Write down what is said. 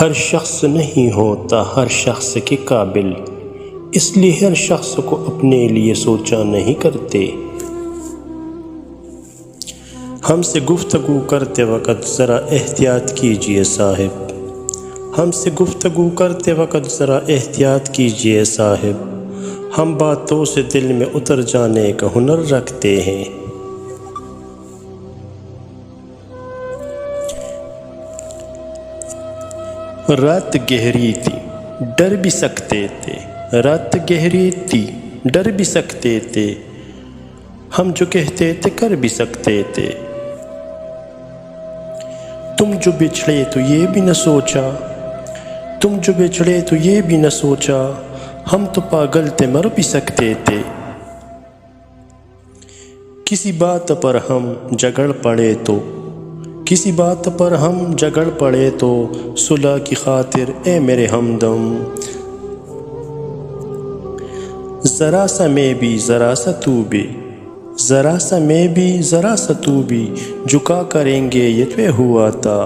ہر شخص نہیں ہوتا ہر شخص کے قابل، اس لیے ہر شخص کو اپنے لیے سوچا نہیں کرتے۔ ہم سے گفتگو کرتے وقت ذرا احتیاط کیجئے صاحب، ہم سے گفتگو کرتے وقت ذرا احتیاط کیجئے صاحب، ہم باتوں سے دل میں اتر جانے کا ہنر رکھتے ہیں۔ رات گہری تھی ڈر بھی سکتے تھے، رات گہری تھی ڈر بھی سکتے تھے، ہم جو کہتے تھے کر بھی سکتے تھے۔ تم جو بچھڑے تو یہ بھی نہ سوچا، تم جو بچھڑے تو یہ بھی نہ سوچا، ہم تو پاگل تھے مر بھی سکتے تھے۔ کسی بات پر ہم جھگڑ پڑے تو، کسی بات پر ہم جھگڑ پڑے تو، صلح کی خاطر اے میرے ہمدم، ذرا سا میں بھی ذرا سا تو بھی، ذرا سا میں بھی ذرا سا تو بھی، جھکا کریں گے یہ طے ہوا تھا۔